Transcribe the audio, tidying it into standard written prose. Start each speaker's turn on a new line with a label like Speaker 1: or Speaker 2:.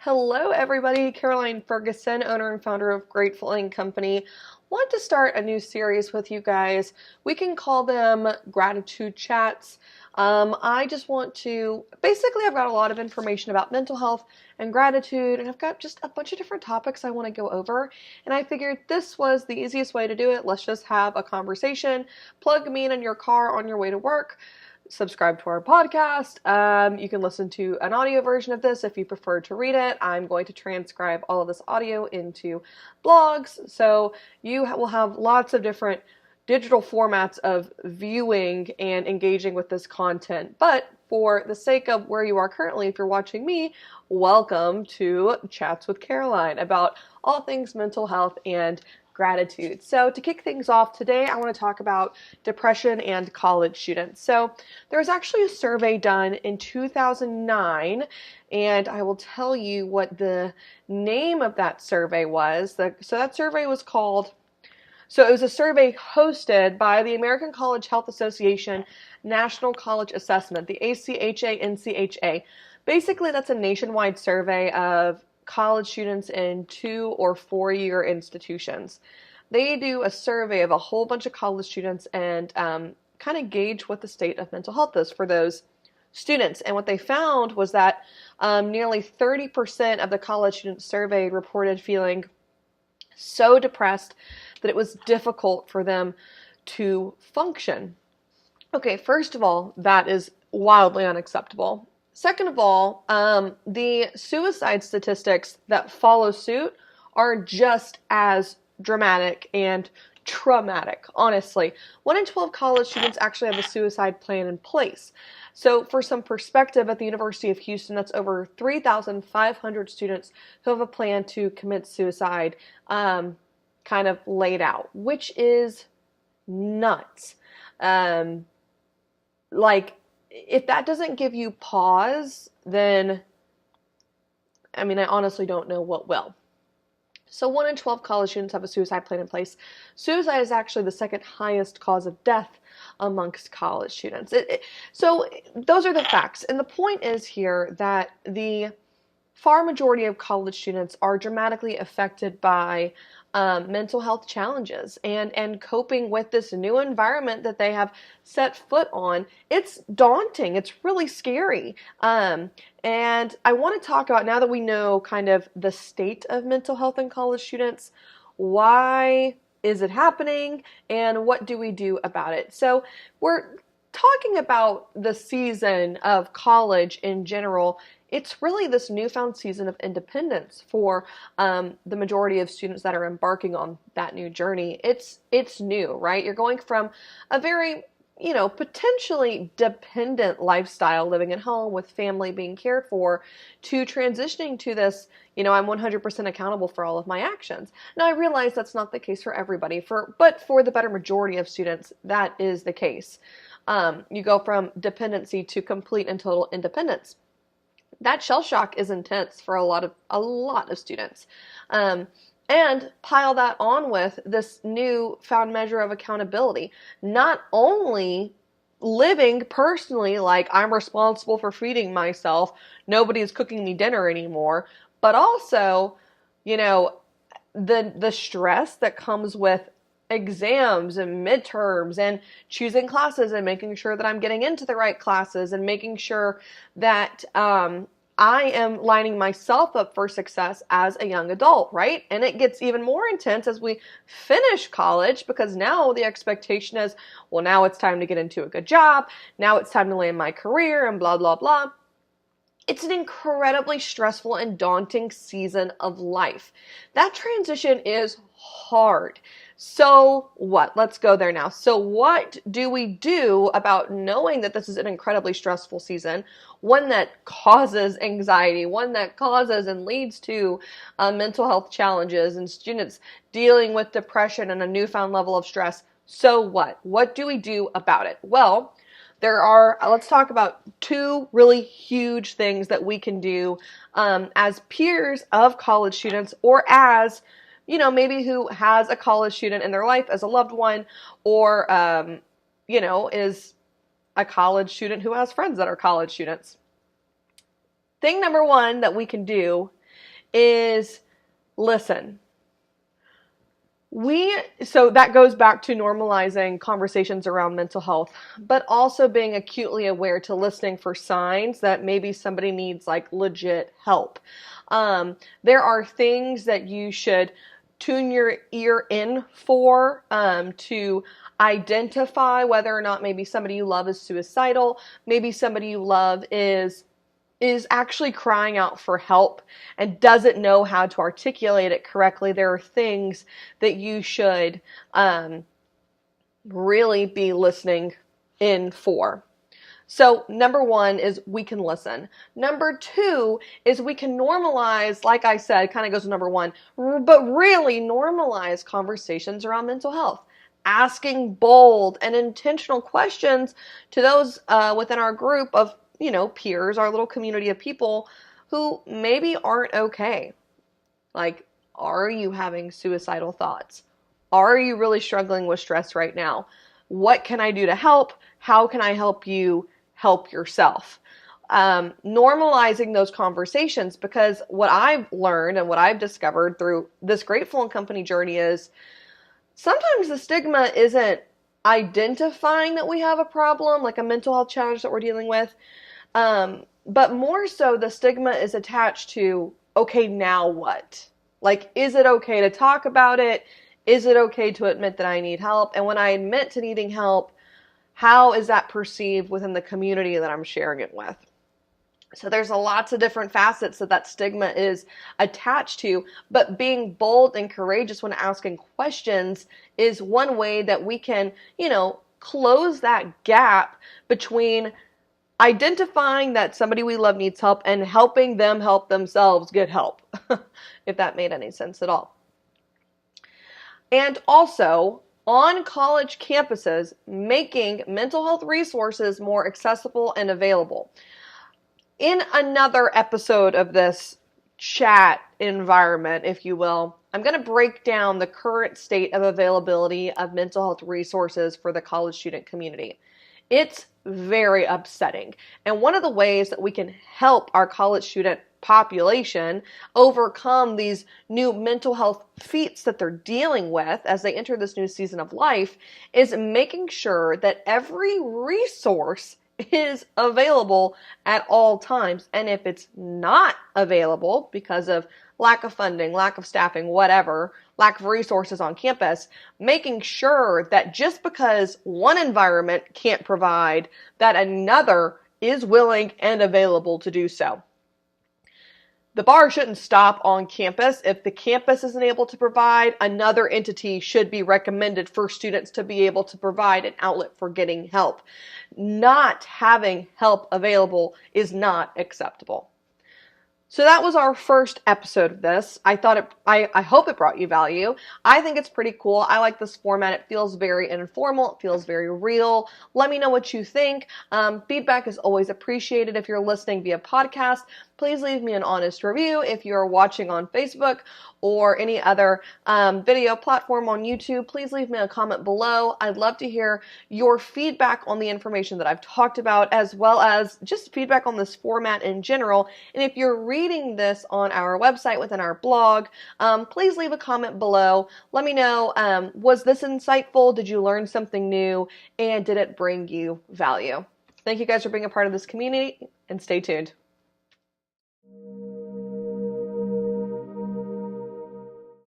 Speaker 1: Hello, everybody. Caroline Ferguson, owner and founder of Grateful Ink Company. Want to start a new series with you guys. We can call them gratitude chats. I just want to basically, I've got a lot of information about mental health and gratitude, and I've got just a bunch of different topics I want to go over. And I figured this was the easiest way to do it. Let's just have a conversation. Plug me in your car on your way to work. Subscribe to our podcast. You can listen to an audio version of this if you prefer to read it. I'm going to transcribe all of this audio into blogs, so you will have lots of different digital formats of viewing and engaging with this content. But for the sake of where you are currently, if you're watching me, welcome to Chats with Caroline about all things mental health and gratitude. So to kick things off today, I want to talk about depression and college students. So there was actually a survey done in 2009, and I will tell you what the name of that survey was. So that survey was called, so it was a survey hosted by the American College Health Association National College Assessment, the ACHA-NCHA. Basically, that's a nationwide survey of college students in 2 or 4 year institutions. They do a survey of a whole bunch of college students and kind of gauge what the state of mental health is for those students. And what they found was that nearly 30% of the college students surveyed reported feeling so depressed that it was difficult for them to function. Okay, first of all, that is wildly unacceptable. Second of all, the suicide statistics that follow suit are just as dramatic and traumatic, honestly. 1 in 12 college students actually have a suicide plan in place. So for some perspective, at the University of Houston, that's over 3,500 students who have a plan to commit suicide kind of laid out, which is nuts. If that doesn't give you pause, then, I honestly don't know what will. So 1 in 12 college students have a suicide plan in place. Suicide is actually the second highest cause of death amongst college students. So those are the facts. And the point is here that the far majority of college students are dramatically affected by mental health challenges and coping with this new environment that they have set foot on. It's daunting. It's really scary. And I want to talk about, now that we know kind of the state of mental health in college students, why is it happening and what do we do about it? So we're talking about the season of college in general. It's really this newfound season of independence for the majority of students that are embarking on that new journey. It's new, right? You're going from a very, potentially dependent lifestyle, living at home with family being cared for, to transitioning to this, I'm 100% accountable for all of my actions. Now, I realize that's not the case for everybody, but for the better majority of students, that is the case. You go from dependency to complete and total independence. That shell shock is intense for a lot of students. And pile that on with this new found measure of accountability. Not only living personally like I'm responsible for feeding myself, nobody's cooking me dinner anymore, but also, the stress that comes with exams and midterms and choosing classes and making sure that I'm getting into the right classes and making sure that I am lining myself up for success as a young adult, right? And it gets even more intense as we finish college, because now the expectation is, well, now it's time to get into a good job. Now it's time to land my career and blah, blah, blah. It's an incredibly stressful and daunting season of life. That transition is hard. So what? Let's go there now. So what do we do about knowing that this is an incredibly stressful season, one that causes anxiety, one that causes and leads to mental health challenges and students dealing with depression and a newfound level of stress? So what? What do we do about it? Well, let's talk about 2 really huge things that we can do as peers of college students, or as, maybe who has a college student in their life as a loved one, or, is a college student who has friends that are college students. Thing number 1 that we can do is listen. So that goes back to normalizing conversations around mental health, but also being acutely aware to listening for signs that maybe somebody needs like legit help. There are things that you should tune your ear in for, to identify whether or not maybe somebody you love is suicidal, maybe somebody you love is actually crying out for help and doesn't know how to articulate it correctly. There are things that you should really be listening in for. So number one is we can listen. Number two is we can normalize, like I said, kind of goes with number one, but really normalize conversations around mental health. Asking bold and intentional questions to those within our group of peers, our little community of people who maybe aren't okay. Like, are you having suicidal thoughts? Are you really struggling with stress right now? What can I do to help? How can I help you help yourself? Normalizing those conversations, because what I've learned and what I've discovered through this Grateful and Company journey is sometimes the stigma isn't identifying that we have a problem, like a mental health challenge that we're dealing with. But more so the stigma is attached to, okay, now what? Like, is it okay to talk about it? Is it okay to admit that I need help? And when I admit to needing help, how is that perceived within the community that I'm sharing it with? So there's lots of different facets that stigma is attached to, but being bold and courageous when asking questions is one way that we can, close that gap between identifying that somebody we love needs help and helping them help themselves get help, if that made any sense at all. And also, on college campuses, making mental health resources more accessible and available. In another episode of this chat environment, if you will, I'm going to break down the current state of availability of mental health resources for the college student community. It's very upsetting. And one of the ways that we can help our college student population overcome these new mental health feats that they're dealing with as they enter this new season of life is making sure that every resource is available at all times. And if it's not available because of lack of funding, lack of staffing, whatever, lack of resources on campus, making sure that just because one environment can't provide, that another is willing and available to do so. The bar shouldn't stop on campus. If the campus isn't able to provide, another entity should be recommended for students to be able to provide an outlet for getting help. Not having help available is not acceptable. So that was our first episode of this. I hope it brought you value. I think it's pretty cool. I like this format. It feels very informal. It feels very real. Let me know what you think. Feedback is always appreciated. If you're listening via podcast, please leave me an honest review. If you're watching on Facebook or any other video platform on YouTube, please leave me a comment below. I'd love to hear your feedback on the information that I've talked about, as well as just feedback on this format in general. And if you're reading this on our website within our blog, please leave a comment below. Let me know, was this insightful? Did you learn something new? And did it bring you value? Thank you guys for being a part of this community, and stay tuned.